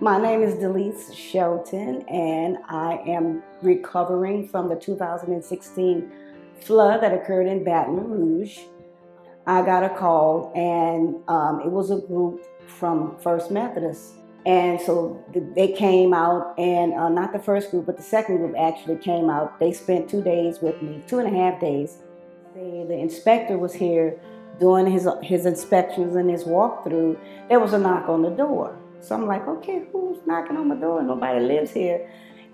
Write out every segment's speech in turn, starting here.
My name is Dehlice Shelton, and I am recovering from the 2016 flood that occurred in Baton Rouge. I got a call, and it was a group from First Methodist. And so they came out, and not the first group, but the second group actually came out. They spent 2 days with me, 2.5 days. The inspector was here doing his inspections and his walkthrough. There was a knock on the door. So I'm like, okay, who's knocking on the door? Nobody lives here.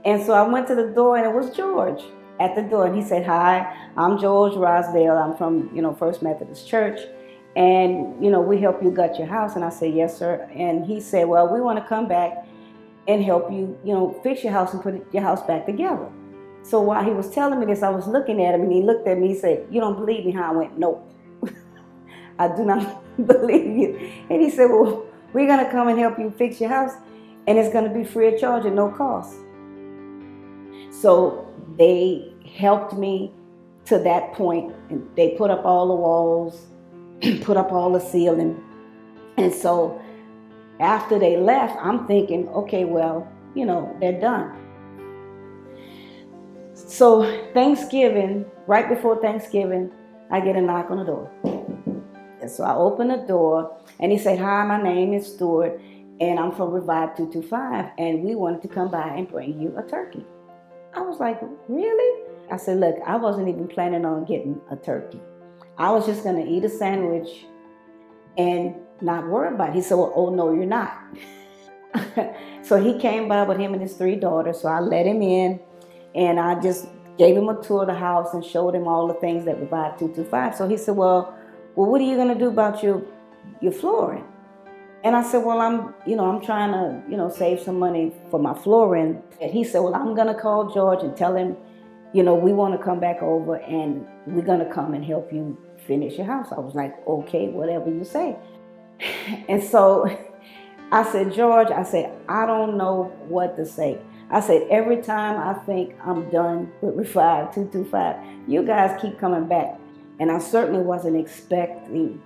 And so I went to the door, and it was George at the door. And he said, hi, I'm George Rosdale. I'm from, First Methodist Church. And, we help you gut your house. And I said, yes, sir. And he said, well, we want to come back and help you, fix your house and put your house back together. So while he was telling me this, I was looking at him, and he looked at me and said, you don't believe me, huh? I went, nope. I do not believe you. And he said, well, we're going to come and help you fix your house, and it's going to be free of charge and no cost. So they helped me to that point, and they put up all the walls, put up all the ceiling. And so after they left, I'm thinking, okay, well, they're done. So Thanksgiving, right before Thanksgiving, I get a knock on the door. And so I open the door, and he said, hi, my name is Stuart, and I'm from Revive 225, and we wanted to come by and bring you a turkey. I was like, really? I said, look, I wasn't even planning on getting a turkey. I was just going to eat a sandwich and not worry about it. He said, well, oh, no, you're not. So he came by with him and his 3 daughters, so I let him in, and I just gave him a tour of the house and showed him all the things that Revive 225. So he said, well, what are you going to do about your flooring? And I said, well, I'm trying to, save some money for my flooring. And he said, well, I'm going to call George and tell him, we want to come back over, and we're going to come and help you finish your house. I was like, okay, whatever you say. And so I said, George, I don't know what to say. I said, every time I think I'm done with Revive 225, you guys keep coming back. And I certainly wasn't expecting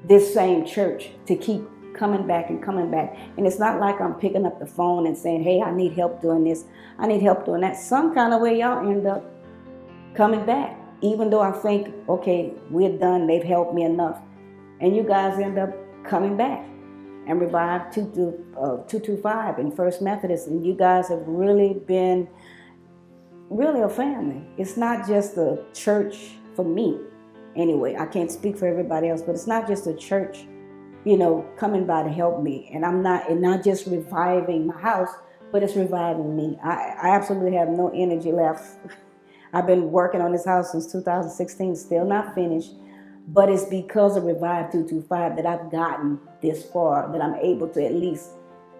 this same church to keep coming back and coming back. And it's not like I'm picking up the phone and saying, hey, I need help doing this, I need help doing that. Some kind of way y'all end up coming back, even though I think, okay, we're done, they've helped me enough. And you guys end up coming back and Revive 225 and First Methodist. And you guys have really been a family. It's not just a church for me. Anyway, I can't speak for everybody else, but it's not just a church, coming by to help me. And not just reviving my house, but it's reviving me. I absolutely have no energy left. I've been working on this house since 2016, still not finished. But it's because of Revive 225 that I've gotten this far, that I'm able to at least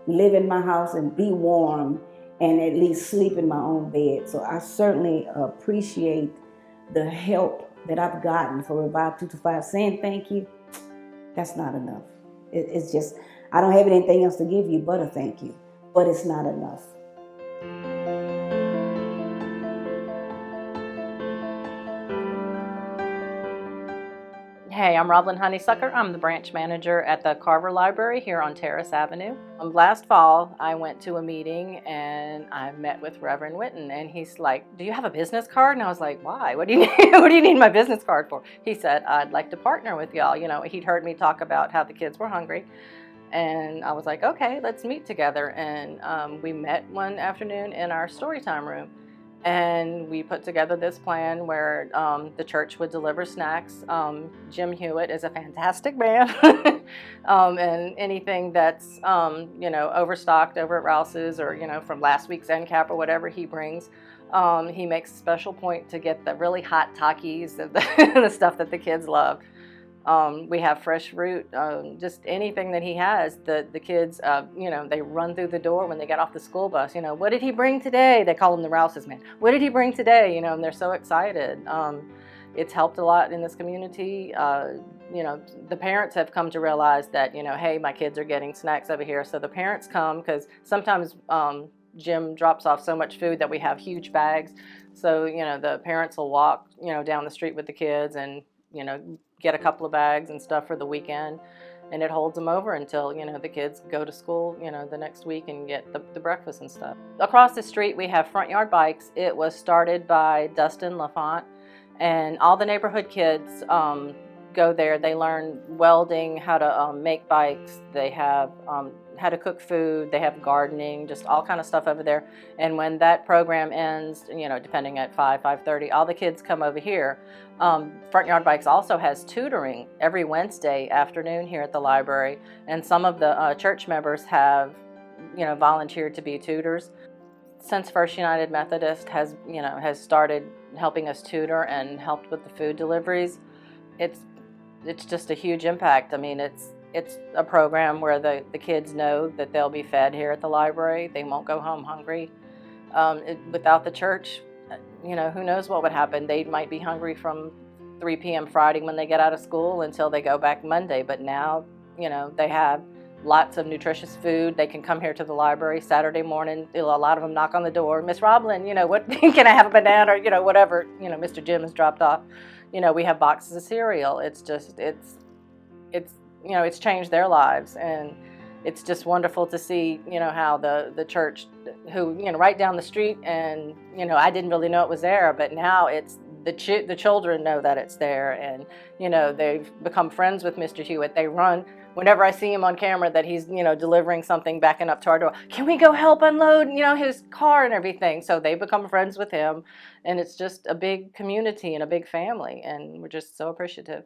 live in my house and be warm and at least sleep in my own bed. So I certainly appreciate the help that I've gotten for Revive 225. Saying thank you, that's not enough. It's just, I don't have anything else to give you but a thank you, but it's not enough. Hey, I'm Roblyn Honeysucker. I'm the branch manager at the Carver Library here on Terrace Avenue. Last fall, I went to a meeting and I met with Reverend Witten, and he's like, do you have a business card? And I was like, why? What do you need? What do you need my business card for? He said, I'd like to partner with y'all. He'd heard me talk about how the kids were hungry. And I was like, okay, let's meet together. And we met one afternoon in our storytime room. And we put together this plan where the church would deliver snacks. Jim Hewitt is a fantastic man. And anything that's, overstocked over at Rouse's or, from last week's end cap or whatever he brings, he makes a special point to get the really hot Takis, the stuff that the kids love. We have fresh fruit, just anything that he has. The kids, they run through the door when they get off the school bus. What did he bring today? They call him the Rouse's man. What did he bring today? And they're so excited. It's helped a lot in this community. The parents have come to realize that, hey, my kids are getting snacks over here. So the parents come because sometimes Jim drops off so much food that we have huge bags. So, the parents will walk, down the street with the kids and, get a couple of bags and stuff for the weekend. and it holds them over until, the kids go to school, the next week and get the breakfast and stuff. Across the street, we have Front Yard Bikes. It was started by Dustin LaFont, and all the neighborhood kids go there. They learn welding, how to make bikes. They have how to cook food. They have gardening, just all kind of stuff over there. And when that program ends, depending at 5:30, all the kids come over here. Front Yard Bikes also has tutoring every Wednesday afternoon here at the library, and some of the church members have, volunteered to be tutors. Since First United Methodist has started helping us tutor and helped with the food deliveries, it's just a huge impact. I mean, it's a program where the kids know that they'll be fed here at the library. They won't go home hungry. Without the church, who knows what would happen. They might be hungry from 3 p.m. Friday when they get out of school until they go back Monday. But now, they have lots of nutritious food. They can come here to the library Saturday morning. A lot of them knock on the door. Miss Roblyn, what can I have a banana or, whatever, Mr. Jim has dropped off. We have boxes of cereal. It's changed their lives, and it's just wonderful to see, how the church, who, right down the street, and, I didn't really know it was there, but now it's the children know that it's there, and, they've become friends with Mr. Hewitt. They run whenever I see him on camera that he's, delivering something, backing up to our door. Can we go help unload, his car and everything? So they become friends with him, and it's just a big community and a big family, and we're just so appreciative.